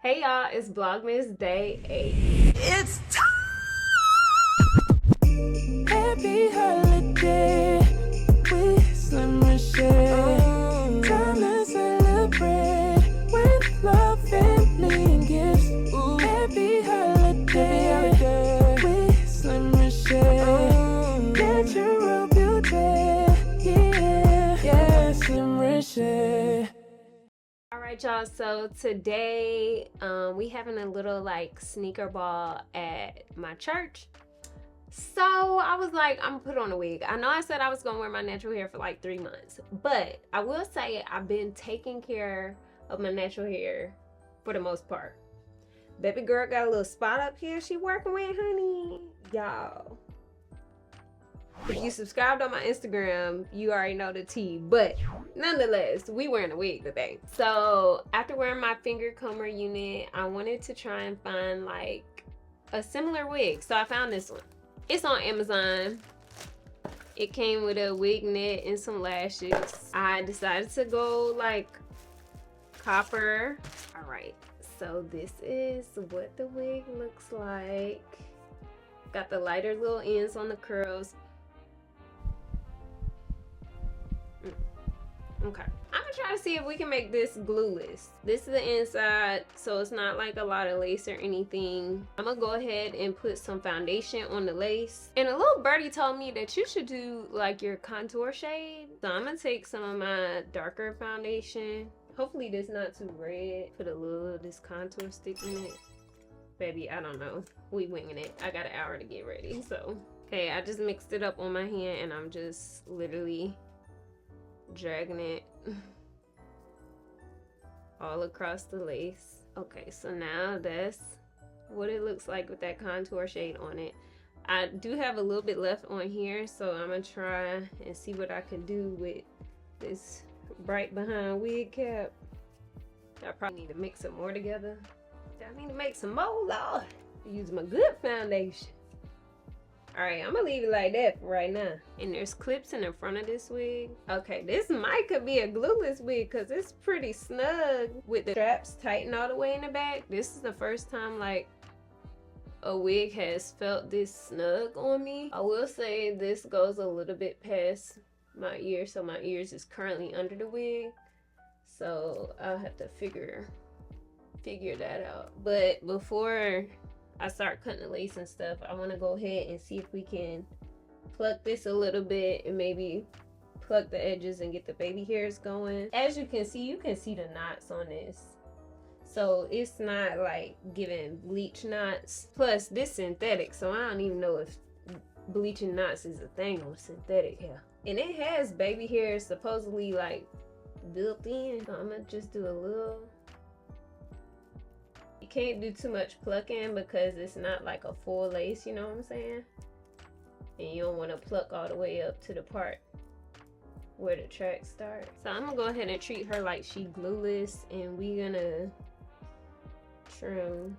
Hey y'all, it's Vlogmas Day 8. It's time. Happy holiday with some Reshae. Time to celebrate with love, family, and gifts. Ooh. Happy holiday with some Reshae. Natural beauty, yeah, Slim Reshae. Alright y'all, so today we having a little like sneaker ball at my church. So I was like, I'm gonna put on a wig. I know I said I was gonna wear my natural hair for like 3 months, but I will say I've been taking care of my natural hair for the most part. Baby girl got a little spot up here she working with, honey. Y'all, if you subscribed on my Instagram, you already know the tea. But nonetheless, we wearing a wig today. So after wearing my finger comber unit, I wanted to try and find like a similar wig. So I found this one. It's on Amazon. It came with a wig net and some lashes. I decided to go like copper. All right, so this is what the wig looks like. Got the lighter little ends on the curls. Okay, I'm gonna try to see if we can make this glueless. This is the inside, so it's not like a lot of lace or anything. I'm gonna go ahead and put some foundation on the lace. And a little birdie told me that you should do like your contour shade. So I'm gonna take some of my darker foundation. Hopefully this not too red. Put a little of this contour stick in it. Baby, I don't know. We winging it. I got an hour to get ready, so. Okay, I just mixed it up on my hand and I'm just literally dragging it all across the lace. Okay, so now that's what it looks like with that contour shade on it. I do have a little bit left on here, so I'm gonna try and see what I can do with this bright behind wig cap. I probably need to mix some more together. I need to make some more, Lord. Use my good foundation. Alright, I'm gonna leave it like that for right now. And there's clips in the front of this wig. Okay, this might could be a glueless wig because it's pretty snug with the straps tightened all the way in the back. This is the first time like a wig has felt this snug on me. I will say this goes a little bit past my ear, so my ears is currently under the wig. So I'll have to figure that out. But before I start cutting the lace and stuff, I want to go ahead and see if we can pluck this a little bit and maybe pluck the edges and get the baby hairs going. As you can see the knots on this. So it's not like giving bleach knots. Plus this synthetic, so I don't even know if bleaching knots is a thing on synthetic hair. And it has baby hairs supposedly like built in. So I'm gonna just do a little. You can't do too much plucking because it's not like a full lace, you know what I'm saying? And you don't want to pluck all the way up to the part where the track starts. So I'm gonna go ahead and treat her like she glueless, and we're gonna trim.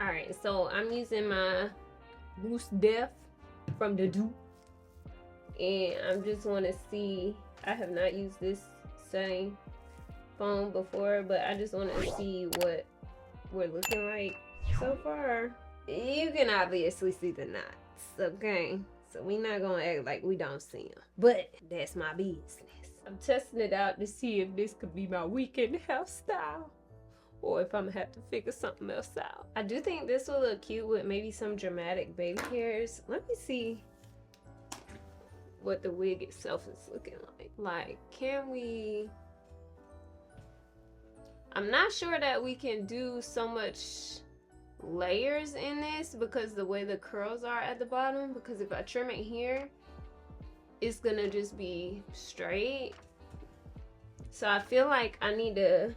Alright, so I'm using my Boost Def from the Do. And I just want to see, I have not used this same foam before, but I just want to see what we're looking like so far. You can obviously see the knots, okay? So we're not gonna act like we don't see them, but that's my business. I'm testing it out to see if this could be my weekend hairstyle or if I'm gonna have to figure something else out. I do think this will look cute with maybe some dramatic baby hairs. Let me see what the wig itself is looking like. Like, can we... I'm not sure that we can do so much layers in this because the way the curls are at the bottom, because if I trim it here, it's gonna just be straight. So I feel like I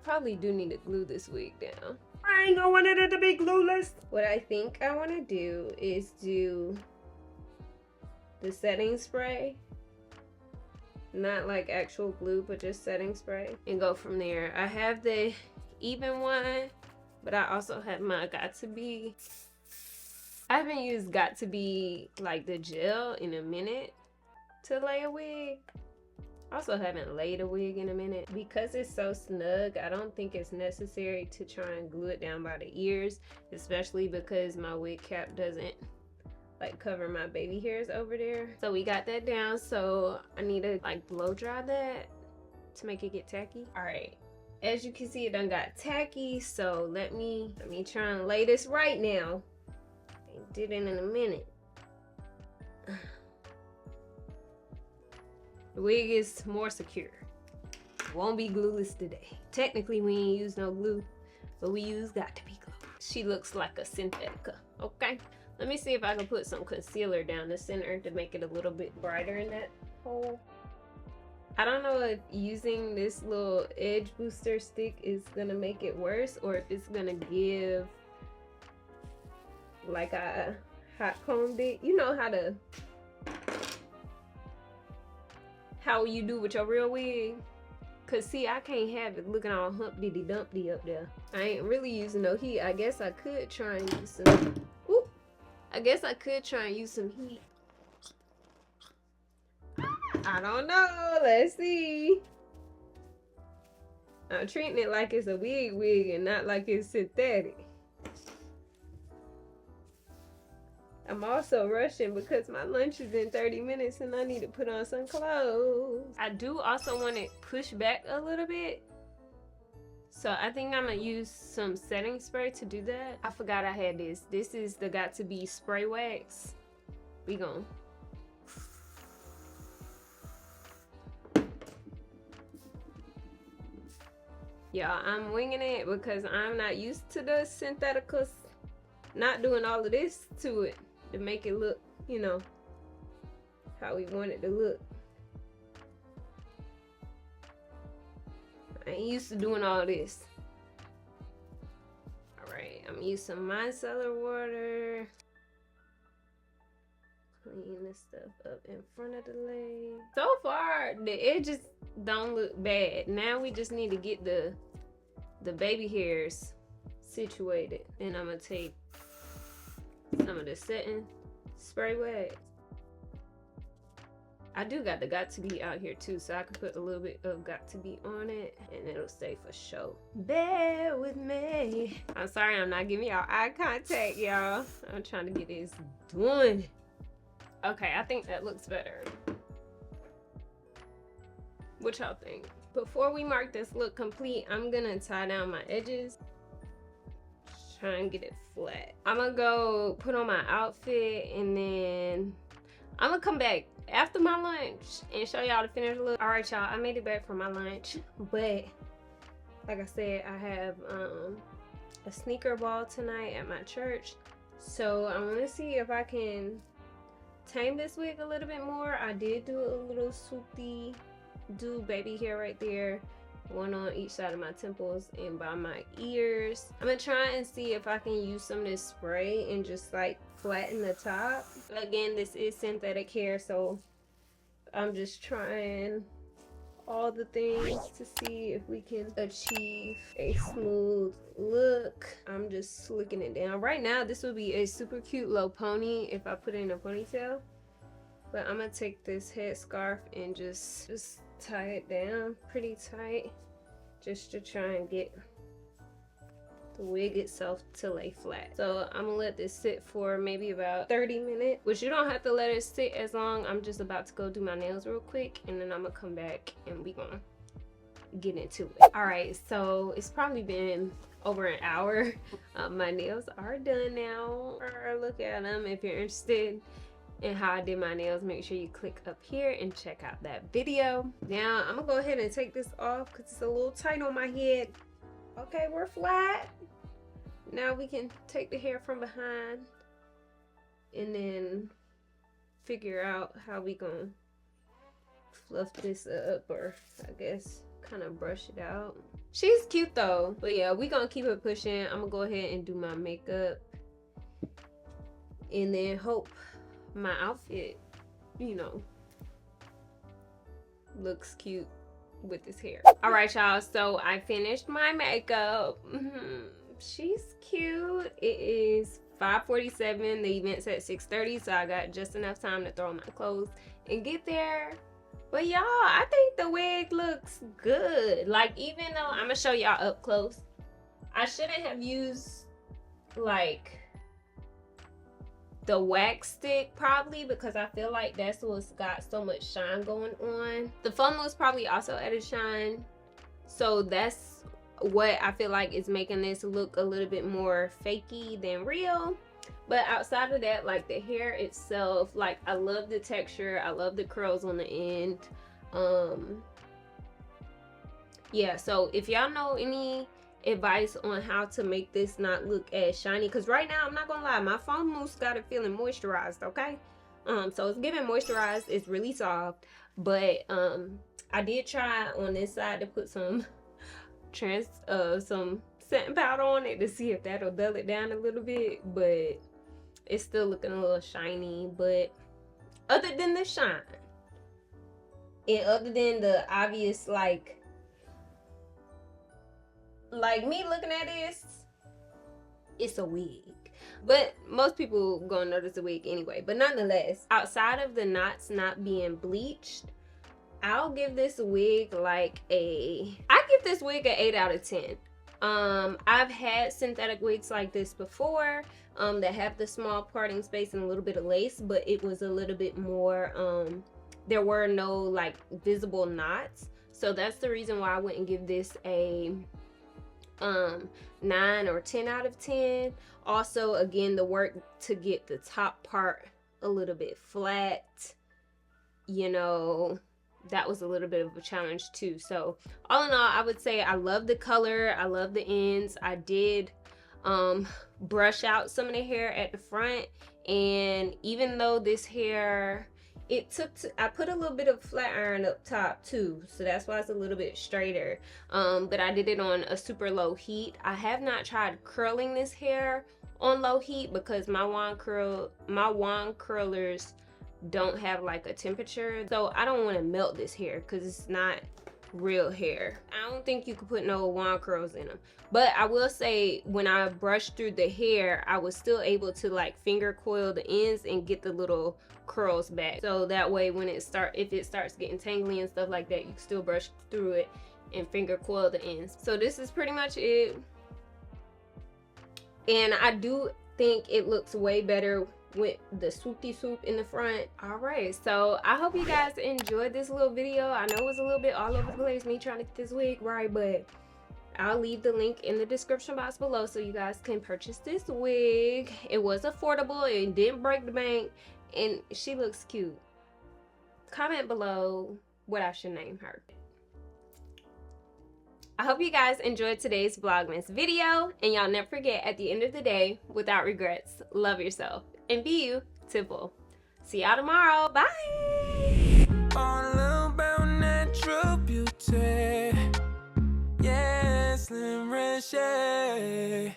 probably do need to glue this wig down. I ain't gonna want it to be glueless. What I think I want to do is do the setting spray. Not like actual glue, but just setting spray, and go from there. I have the even one, but I also have my Got To Be. I haven't used Got To Be like the gel in a minute to lay a wig. Also haven't laid a wig in a minute. Because it's so snug, I don't think it's necessary to try and glue it down by the ears, especially because my wig cap doesn't like cover my baby hairs over there. So we got that down, so I need to like blow dry that to make it get tacky. All right, as you can see, it done got tacky, so let me try and lay this right now. I did it in a minute. The wig is more secure. Won't be glueless today. Technically, we ain't use no glue, but we use got to be glue. She looks like a synthetica, okay? Let me see if I can put some concealer down the center to make it a little bit brighter in that hole. I don't know if using this little edge booster stick is gonna make it worse or if it's gonna give like I hot combed it. You know how you do with your real wig? Cause see, I can't have it looking all humpty dumpty up there. I ain't really using no heat. I guess I could try and use some, heat. I don't know, let's see. I'm treating it like it's a wig and not like it's synthetic. I'm also rushing because my lunch is in 30 minutes and I need to put on some clothes. I do also want it pushed back a little bit. So I think I'm gonna use some setting spray to do that. I forgot I had this. This is the Got To Be spray wax. We gon' yeah, I'm winging it because I'm not used to the syntheticals. Not doing all of this to it to make it look, you know, how we want it to look. I ain't used to doing all this. All right, I'm using micellar water. Clean this stuff up in front of the leg. So far, the edges don't look bad. Now we just need to get the baby hairs situated. And I'm gonna take some of the setting spray wax. I do got the Got To Be out here too, so I can put a little bit of Got To Be on it and it'll stay for show. Bear with me. I'm sorry I'm not giving y'all eye contact, y'all. I'm trying to get this done. Okay, I think that looks better. What y'all think? Before we mark this look complete, I'm gonna tie down my edges. Try and get it flat. I'm gonna go put on my outfit and then I'm gonna come back after my lunch and show y'all the finished look. All right, y'all, I made it back from my lunch, but like I said, I have a sneaker ball tonight at my church, so I want to see if I can tame this wig a little bit more. I did do a little swoopy do baby hair right there, one on each side of my temples and by my ears. I'm gonna try and see if I can use some of this spray and just like flatten the top. Again, this is synthetic hair, so I'm just trying all the things to see if we can achieve a smooth look. I'm just slicking it down. Right now, this would be a super cute low pony if I put it in a ponytail. But I'm gonna take this headscarf and just tie it down pretty tight, just to try and get the wig itself to lay flat. So I'm gonna let this sit for maybe about 30 minutes, which you don't have to let it sit as long. I'm just about to go do my nails real quick and then I'm gonna come back and we gonna get into it. All right, so it's probably been over an hour. My nails are done now. Look at them. If you're interested in how I did my nails, make sure you click up here and check out that video. Now I'm gonna go ahead and take this off because it's a little tight on my head. Okay, we're flat. Now we can take the hair from behind and then figure out how we gonna fluff this up, or I guess kind of brush it out. She's cute though, but yeah, we gonna keep it pushing. I'm gonna go ahead and do my makeup and then hope my outfit, you know, looks cute with this hair. All right, y'all, so I finished my makeup. She's cute. It is 5:47. The event's at 6:30, so I got just enough time to throw on my clothes and get there. But y'all, I think the wig looks good. Like, even though I'm gonna show y'all up close, I shouldn't have used like the wax stick probably, because I feel like that's what's got so much shine going on. The foam was probably also added shine, so that's what I feel like is making this look a little bit more fakey than real. But outside of that, like the hair itself, like I love the texture, I love the curls on the end. Yeah, so if y'all know any advice on how to make this not look as shiny, because right now, I'm not gonna lie, my foam mousse got it feeling moisturized, okay? So it's giving moisturized, it's really soft, but I did try on this side to put some some setting powder on it to see if that'll dull it down a little bit, but it's still looking a little shiny. But other than the shine and other than the obvious like me looking at this, it's a wig. But most people gonna notice a wig anyway. But nonetheless, outside of the knots not being bleached, I'll give this wig like I give this wig an 8 out of 10. I've had synthetic wigs like this before, that have the small parting space and a little bit of lace, but it was a little bit more, there were no like visible knots. So that's the reason why I wouldn't give this a 9 or 10 out of 10. Also, again, the work to get the top part a little bit flat, you know, that was a little bit of a challenge too. So all in all, I would say I love the color, I love the ends. I did brush out some of the hair at the front, and even though this hair, I put a little bit of flat iron up top too, so that's why it's a little bit straighter. But I did it on a super low heat. I have not tried curling this hair on low heat because my wand curlers don't have like a temperature, so I don't want to melt this hair because it's not real hair. I don't think you could put no wand curls in them. But I will say, when I brushed through the hair, I was still able to like finger coil the ends and get the little curls back, so that way when if it starts getting tangly and stuff like that, you can still brush through it and finger coil the ends. So this is pretty much it, and I do think it looks way better with the swoopty swoop in the front. All right, so I hope you guys enjoyed this little video. I know it was a little bit all over the place, me trying to get this wig right, but I'll leave the link in the description box below so you guys can purchase this wig. It was affordable, it didn't break the bank, and she looks cute. Comment below what I should name her. I hope you guys enjoyed today's Vlogmas video, and y'all never forget, at the end of the day, without regrets, love yourself and be you, Temple. See y'all tomorrow. Bye. All about natural beauty. Yes, Reshae.